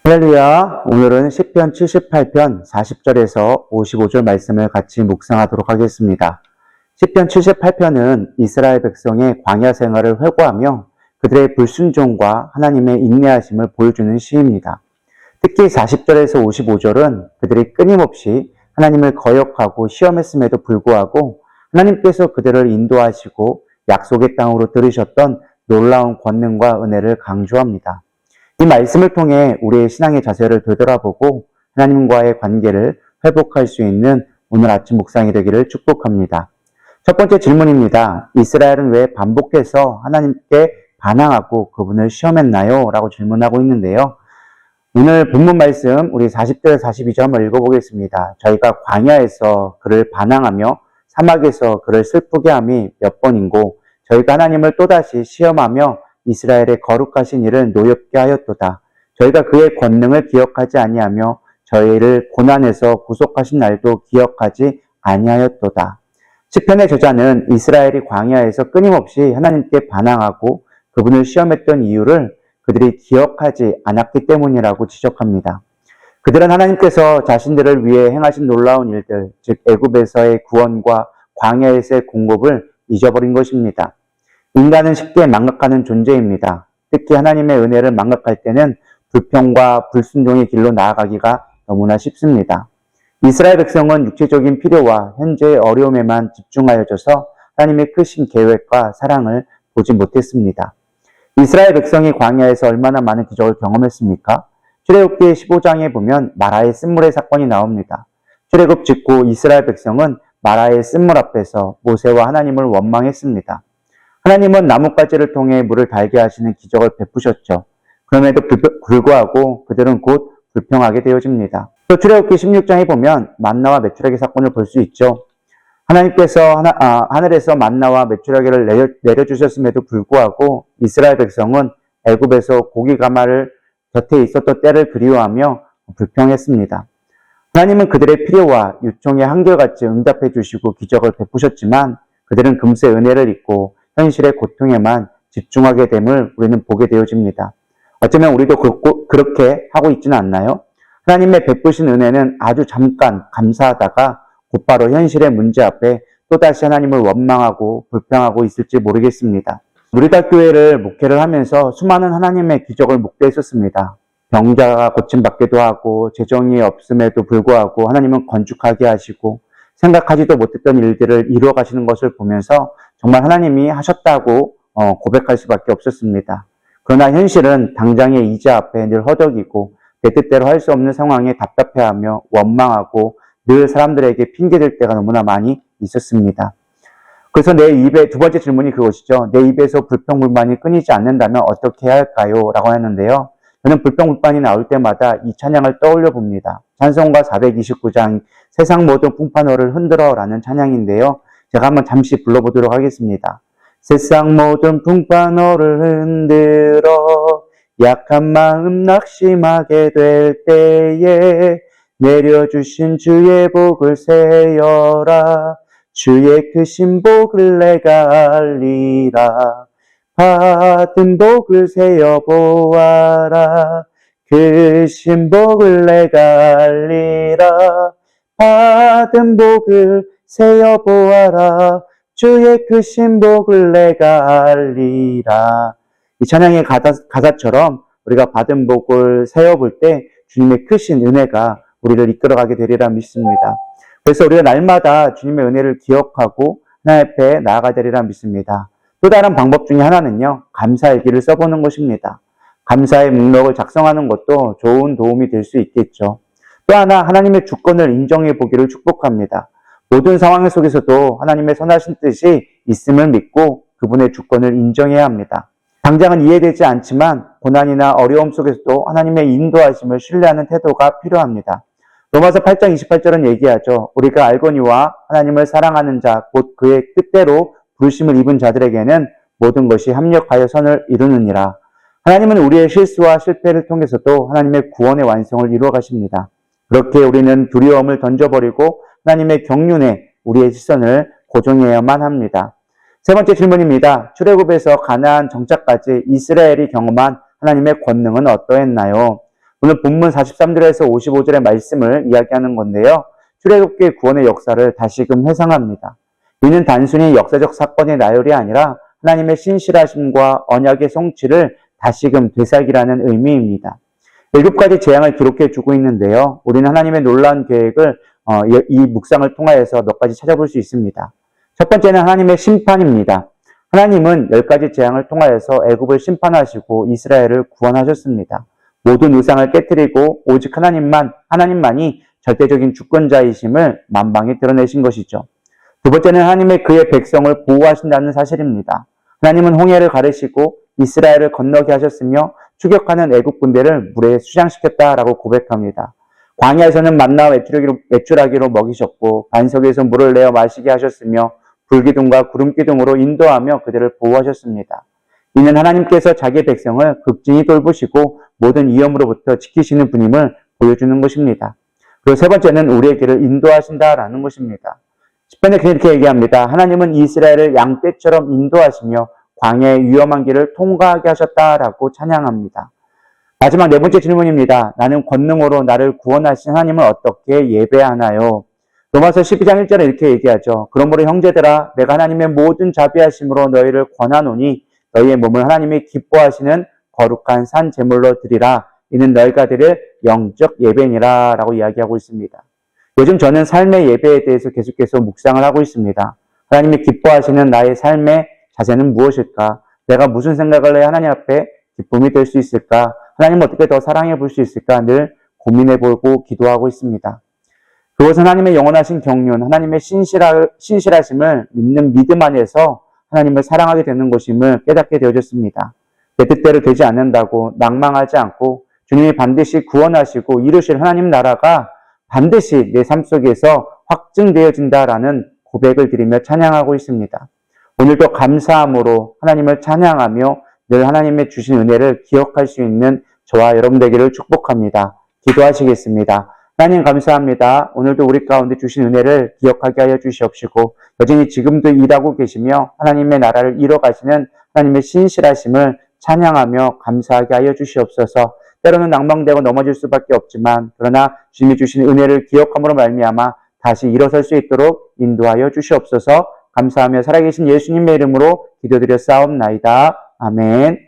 할렐루야. 오늘은 시편 78편 40절에서 55절 말씀을 같이 묵상하도록 하겠습니다. 시편 78편은 이스라엘 백성의 광야 생활을 회고하며 그들의 불순종과 하나님의 인내하심을 보여주는 시입니다. 특히 40절에서 55절은 그들이 끊임없이 하나님을 거역하고 시험했음에도 불구하고 하나님께서 그들을 인도하시고 약속의 땅으로 들으셨던 놀라운 권능과 은혜를 강조합니다. 이 말씀을 통해 우리의 신앙의 자세를 되돌아보고 하나님과의 관계를 회복할 수 있는 오늘 아침 묵상이 되기를 축복합니다. 첫 번째 질문입니다. 이스라엘은 왜 반복해서 하나님께 반항하고 그분을 시험했나요? 라고 질문하고 있는데요. 오늘 본문 말씀 우리 40절 42절 한번 읽어보겠습니다. 저희가 광야에서 그를 반항하며 사막에서 그를 슬프게 함이 몇 번인고 저희가 하나님을 또다시 시험하며 이스라엘의 거룩하신 일을 노엽게 하였도다. 저희가 그의 권능을 기억하지 아니하며 저희를 고난에서 구속하신 날도 기억하지 아니하였도다. 시편의 저자는 이스라엘이 광야에서 끊임없이 하나님께 반항하고 그분을 시험했던 이유를 그들이 기억하지 않았기 때문이라고 지적합니다. 그들은 하나님께서 자신들을 위해 행하신 놀라운 일들, 즉 애굽에서의 구원과 광야에서의 공급을 잊어버린 것입니다. 인간은 쉽게 망각하는 존재입니다. 특히 하나님의 은혜를 망각할 때는 불평과 불순종의 길로 나아가기가 너무나 쉽습니다. 이스라엘 백성은 육체적인 필요와 현재의 어려움에만 집중하여져서 하나님의 크신 계획과 사랑을 보지 못했습니다. 이스라엘 백성이 광야에서 얼마나 많은 기적을 경험했습니까? 출애굽기 15장에 보면 마라의 쓴물의 사건이 나옵니다. 출애굽 직후 이스라엘 백성은 마라의 쓴물 앞에서 모세와 하나님을 원망했습니다. 하나님은 나뭇가지를 통해 물을 달게 하시는 기적을 베푸셨죠. 그럼에도 불구하고 그들은 곧 불평하게 되어집니다. 또 출애굽기 16장에 보면 만나와 메추라기 사건을 볼 수 있죠. 하나님께서 하늘에서 만나와 메추라기를 내려주셨음에도 불구하고 이스라엘 백성은 애굽에서 고기 가마를 곁에 있었던 때를 그리워하며 불평했습니다. 하나님은 그들의 필요와 요청에 한결같이 응답해 주시고 기적을 베푸셨지만 그들은 금세 은혜를 잊고 현실의 고통에만 집중하게 됨을 우리는 보게 되어집니다. 어쩌면 우리도 그렇게 하고 있지는 않나요? 하나님의 베푸신 은혜는 아주 잠깐 감사하다가 곧바로 현실의 문제 앞에 또다시 하나님을 원망하고 불평하고 있을지 모르겠습니다. 우리달교회를 목회를 하면서 수많은 하나님의 기적을 목도했었습니다. 병자가 고침받기도 하고 재정이 없음에도 불구하고 하나님은 건축하게 하시고 생각하지도 못했던 일들을 이루어 가시는 것을 보면서 정말 하나님이 하셨다고 고백할 수밖에 없었습니다. 그러나 현실은 당장의 이자 앞에 늘 허덕이고 내 뜻대로 할 수 없는 상황에 답답해하며 원망하고 늘 사람들에게 핑계댈 때가 너무나 많이 있었습니다. 그래서 내 입에 두 번째 질문이 그것이죠. 내 입에서 불평불만이 끊이지 않는다면 어떻게 해야 할까요? 라고 하는데요. 저는 불평불만이 나올 때마다 이 찬양을 떠올려 봅니다. 찬송가 429장 세상 모든 풍파너를 흔들어 라는 찬양인데요. 제가 한번 잠시 불러보도록 하겠습니다. 세상 모든 풍파너를 흔들어 약한 마음 낙심하게 될 때에 내려주신 주의 복을 세어라. 주의 크신 복을 내가 알리라. 받은 복을 세어 보아라. 크신 복을 내가 알리라. 받은 복을 세어 보아라. 주의 크신 복을 내가 알리라. 이 찬양의 가사처럼 우리가 받은 복을 세어볼 때 주님의 크신 은혜가 우리를 이끌어가게 되리라 믿습니다. 그래서 우리가 날마다 주님의 은혜를 기억하고 하나님 앞에 나아가야 되리라 믿습니다. 또 다른 방법 중에 하나는요, 감사일기를 써보는 것입니다. 감사의 목록을 작성하는 것도 좋은 도움이 될 수 있겠죠. 또 하나 하나님의 주권을 인정해 보기를 축복합니다. 모든 상황 속에서도 하나님의 선하신 뜻이 있음을 믿고 그분의 주권을 인정해야 합니다. 당장은 이해되지 않지만 고난이나 어려움 속에서도 하나님의 인도하심을 신뢰하는 태도가 필요합니다. 로마서 8장 28절은 얘기하죠. 우리가 알거니와 하나님을 사랑하는 자, 곧 그의 뜻대로 부르심을 입은 자들에게는 모든 것이 합력하여 선을 이루느니라. 하나님은 우리의 실수와 실패를 통해서도 하나님의 구원의 완성을 이루어 가십니다. 그렇게 우리는 두려움을 던져버리고 하나님의 경륜에 우리의 시선을 고정해야만 합니다. 세 번째 질문입니다. 출애굽에서 가나안 정착까지 이스라엘이 경험한 하나님의 권능은 어떠했나요? 오늘 본문 43절에서 55절의 말씀을 이야기하는 건데요. 출애굽기의 구원의 역사를 다시금 회상합니다. 이는 단순히 역사적 사건의 나열이 아니라 하나님의 신실하심과 언약의 성취를 다시금 되살기라는 의미입니다. 7가지 재앙을 기록해 주고 있는데요. 우리는 하나님의 놀라운 계획을 이 묵상을 통하여서 몇 가지 찾아볼 수 있습니다. 첫 번째는 하나님의 심판입니다. 하나님은 10가지 재앙을 통하여서 애굽을 심판하시고 이스라엘을 구원하셨습니다. 모든 우상을 깨뜨리고 오직 하나님만이 절대적인 주권자이심을 만방에 드러내신 것이죠. 두 번째는 하나님의 그의 백성을 보호하신다는 사실입니다. 하나님은 홍해를 가르시고 이스라엘을 건너게 하셨으며 추격하는 애국 군대를 물에 수장시켰다라고 고백합니다. 광야에서는 만나 외출하기로 먹이셨고 반석에서 물을 내어 마시게 하셨으며 불기둥과 구름기둥으로 인도하며 그들을 보호하셨습니다. 이는 하나님께서 자기 백성을 극진히 돌보시고 모든 위험으로부터 지키시는 분임을 보여주는 것입니다. 그리고 세 번째는 우리의 길을 인도하신다라는 것입니다. 시편에 이렇게 얘기합니다. 하나님은 이스라엘을 양떼처럼 인도하시며 광야의 위험한 길을 통과하게 하셨다라고 찬양합니다. 마지막 네 번째 질문입니다. 나는 권능으로 나를 구원하신 하나님을 어떻게 예배하나요? 로마서 12장 1절에 이렇게 얘기하죠. 그러므로 형제들아 내가 하나님의 모든 자비하심으로 너희를 권하노니 너희의 몸을 하나님이 기뻐하시는 거룩한 산 제물로 드리라. 이는 너희가 드릴 영적 예배니라 라고 이야기하고 있습니다. 요즘 저는 삶의 예배에 대해서 계속해서 묵상을 하고 있습니다. 하나님이 기뻐하시는 나의 삶의 자세는 무엇일까? 내가 무슨 생각을 해야 하나님 앞에 기쁨이 될 수 있을까? 하나님을 어떻게 더 사랑해 볼 수 있을까? 늘 고민해보고 기도하고 있습니다. 그것은 하나님의 영원하신 경륜, 하나님의 신실하심을 믿는 믿음 안에서 하나님을 사랑하게 되는 것임을 깨닫게 되어졌습니다. 내 뜻대로 되지 않는다고 낭망하지 않고 주님이 반드시 구원하시고 이루실 하나님 나라가 반드시 내 삶 속에서 확증되어진다라는 고백을 드리며 찬양하고 있습니다. 오늘도 감사함으로 하나님을 찬양하며 늘 하나님의 주신 은혜를 기억할 수 있는 저와 여러분 되기를 축복합니다. 기도하시겠습니다. 하나님 감사합니다. 오늘도 우리 가운데 주신 은혜를 기억하게 하여 주시옵시고 여전히 지금도 일하고 계시며 하나님의 나라를 이뤄가시는 하나님의 신실하심을 찬양하며 감사하게 하여 주시옵소서. 때로는 낭망되고 넘어질 수밖에 없지만 그러나 주님이 주신 은혜를 기억함으로 말미암아 다시 일어설 수 있도록 인도하여 주시옵소서. 감사하며 살아계신 예수님의 이름으로 기도드려 싸움나이다. 아멘.